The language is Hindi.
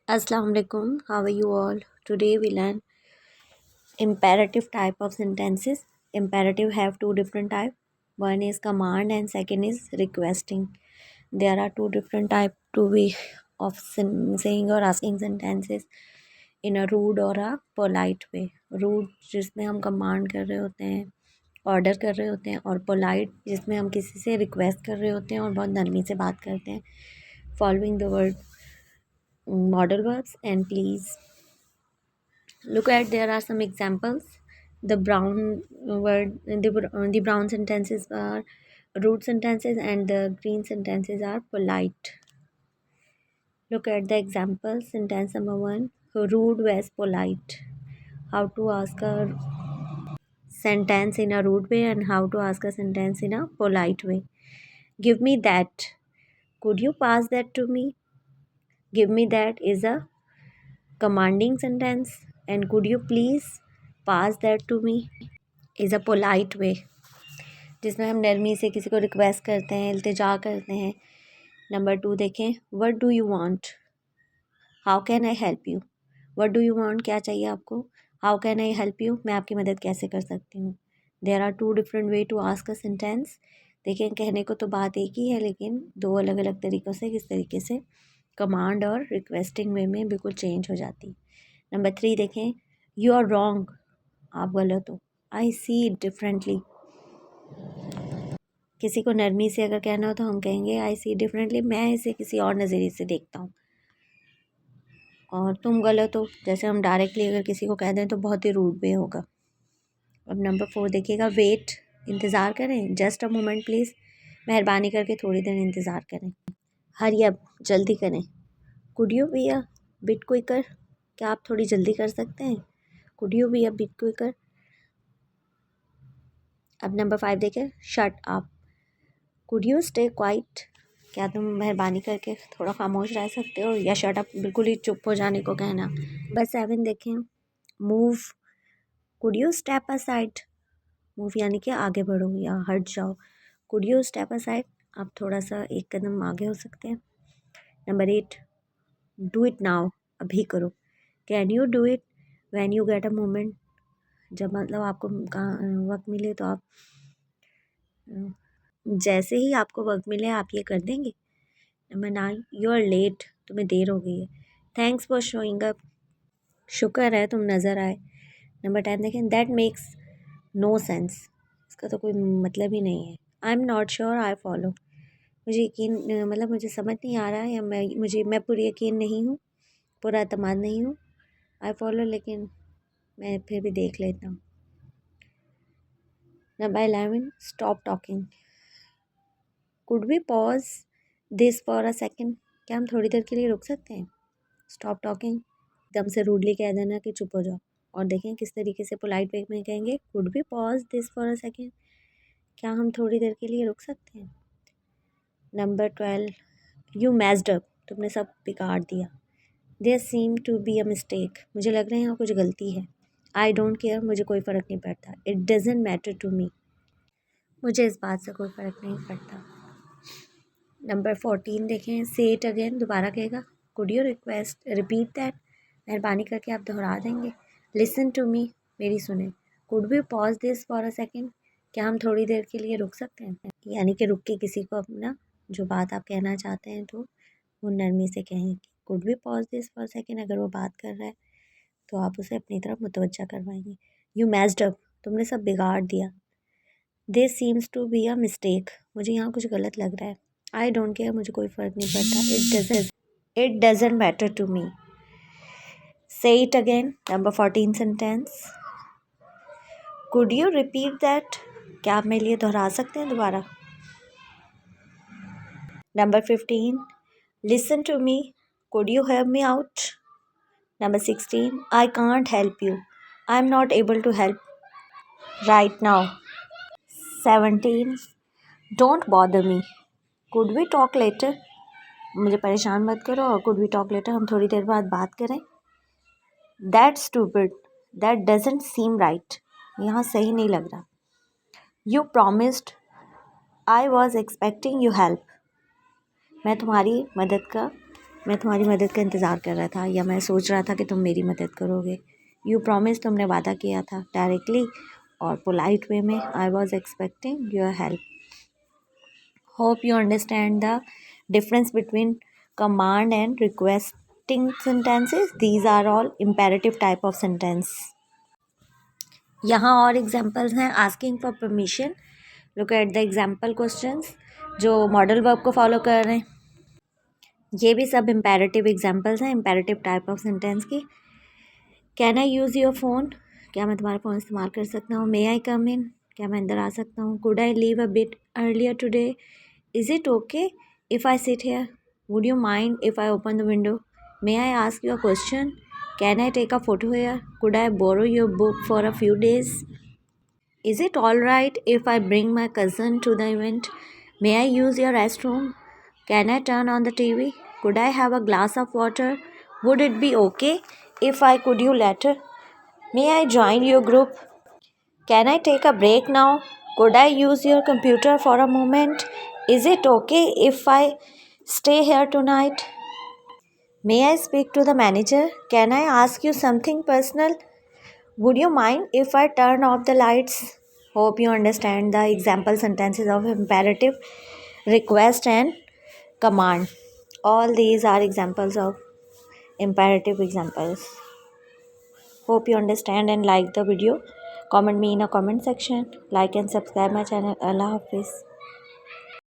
Assalamu alaikum. How are you all? Today we learn imperative type of sentences. Imperative have two different type. One is command and second is requesting. There are two different type to be of saying or asking sentences in a rude or a polite way. Rude जिसमें हम command कर रहे होते हैं, ऑर्डर कर रहे होते हैं, और पोलाइट जिसमें हम किसी से रिक्वेस्ट कर रहे होते हैं और बहुत नरमी से बात करते हैं. Following the word model verbs and please look at there are some examples. The brown sentences are rude sentences and the green sentences are polite. Look at the example. Sentence number 1, rude vs polite. How to ask a sentence in a rude way and how to ask a sentence in a polite way. Give me that. Could you pass that to me? Give me that is a commanding sentence and could you please pass that to me is a polite way, जिसमें हम नरमी से किसी को रिक्वेस्ट करते हैं, इल्तिजा करते हैं. नंबर 2 देखें. What do you want. How can I help you. What do you want, क्या चाहिए आपको. How can I help you, मैं आपकी मदद कैसे कर सकती हूँ. There are two different way to ask a sentence. देखें, कहने को तो बात एक ही है लेकिन दो अलग अलग तरीक़ों से किस तरीके से कमांड और रिक्वेस्टिंग वे में बिल्कुल चेंज हो जाती. नंबर 3 देखें. यू आर रॉन्ग, आप गलत हो. आई सी इट डिफरेंटली. किसी को नरमी से अगर कहना हो तो हम कहेंगे आई सी डिफरेंटली, मैं इसे किसी और नज़रिए से देखता हूँ. और तुम गलत हो, जैसे हम डायरेक्टली अगर किसी को कह दें तो बहुत ही रूड वे होगा. अब नंबर 4 देखिएगा. वेट, इंतज़ार करें. जस्ट अ मोमेंट प्लीज़, मेहरबानी करके थोड़ी देर इंतज़ार करें. हरी अप, जल्दी करें. Could you be a bit quicker, क्या आप थोड़ी जल्दी कर सकते हैं. Could you be a bit quicker. अब नंबर 5 देखें. Shut up. Could you stay quiet, क्या तुम मेहरबानी करके थोड़ा खामोश रह सकते हो. या शट अप, बिल्कुल ही चुप हो जाने को कहना. बस 7 देखें. Move. Could you step aside. Move यानी कि आगे बढ़ो या हट जाओ. कुड यू स्टेप असाइड, आप थोड़ा सा एक कदम आगे हो सकते हैं. नंबर 8, डू इट नाउ, अभी करो. Can you do it when you get a moment, जब मतलब आपको वक्त मिले तो आप जैसे ही आपको वक्त मिले आप ये कर देंगे. नंबर 9, यू आर लेट, तुम्हें देर हो गई है. थैंक्स फॉर शोइंग अप, शुक्र है तुम नज़र आए. नंबर 10 देखें. दैट मेक्स नो सेंस, इसका तो कोई मतलब ही नहीं है. I am not sure I follow, मुझे यकीन मतलब मुझे समझ नहीं आ रहा है या मैं पूरी यकीन नहीं हूँ, पूरा एतमाद नहीं हूँ. आई फॉलो, लेकिन मैं फिर भी देख लेता हूँ. Number 11, stop talking. Could we pause this for a second, क्या हम थोड़ी देर के लिए रुक सकते हैं. स्टॉप टॉकिंग, एकदम से रूडली कह देना कि चुप हो जाओ. और देखें किस तरीके से पोलाइट वे में कहेंगे. Could we pause this for a second, क्या हम थोड़ी देर के लिए रुक सकते हैं. नंबर 12, यू मैस्ड अप, तुमने सब बिगाड़ दिया. There seem to be a mistake, मुझे लग रहा है यहाँ कुछ गलती है. आई डोंट केयर, मुझे कोई फ़र्क नहीं पड़ता. It doesn't matter to me, मुझे इस बात से कोई फ़र्क नहीं पड़ता. नंबर 14 देखें. से इट अगेन, दोबारा कहेगा. कुड यू रिपीट दैट, मेहरबानी करके आप दोहरा देंगे. लिसन टू मी, मेरी सुने. Could we pause this for a second, क्या हम थोड़ी देर के लिए रुक सकते हैं. यानी कि रुक के किसी को अपना जो बात आप कहना चाहते हैं तो वो नरमी से कहें. Could we pause this for a second, अगर वो बात कर रहा है तो आप उसे अपनी तरफ मुतवज्जा करवाएंगे. यू मैस्ड अप, तुमने सब बिगाड़ दिया. This seems to be a mistake, मुझे यहाँ कुछ गलत लग रहा है. आई डोंट केयर, मुझे कोई फ़र्क नहीं पड़ता. इट डजेंट मैटर टू मी. से it again. Number 14 sentence. Could you repeat that, क्या आप मेरे लिए दोहरा सकते हैं दोबारा. Number 15, listen to me. Could you help me out. Number 16, I can't help you, I am not able to help right now. 17, don't bother me. Could we talk later, मुझे परेशान मत करो. और कुड वी टॉक लेटर, हम थोड़ी देर बाद बात करें. That's stupid, that doesn't seem right, यहाँ सही नहीं लग रहा. You promised, I was expecting you help, मैं तुम्हारी मदद का मैं तुम्हारी मदद का इंतज़ार कर रहा था या मैं सोच रहा था कि तुम मेरी मदद करोगे. यू प्रॉमिस, तुमने वादा किया था डायरेक्टली और पोलाइट वे में. I was expecting your help. Hope you understand the difference between command and requesting sentences. These are all imperative type of sentence. यहाँ और एग्जाम्पल्स हैं. Asking for permission. Look at the example questions जो मॉडल वर्ब को फॉलो कर रहे हैं. ये भी सब इम्पेरेटिव एग्जाम्पल्स हैं इम्पेरेटिव टाइप ऑफ सेंटेंस की. Can I use your phone. क्या मैं तुम्हारा फ़ोन इस्तेमाल कर सकता हूँ. मे आई कम इन. क्या मैं अंदर आ सकता हूँ. Could I leave a bit earlier today. Is it okay if I sit here. Would you mind if I open the window. May I ask you a question. Can I take a photo here. Could I borrow your book for a few days. Is it all right if I bring my cousin to the event? May I use your restroom? Can I turn on the TV? Could I have a glass of water? Would it be okay if I could you later? May I join your group? Can I take a break now? Could I use your computer for a moment? Is it okay if I stay here tonight? May I speak to the manager? Can I ask you something personal? Would you mind if I turn off the lights? Hope you understand the example sentences of imperative, request, and command. All these are examples of imperative examples. Hope you understand and like the video. Comment me in a comment section. Like and subscribe my channel. Allah Hafiz.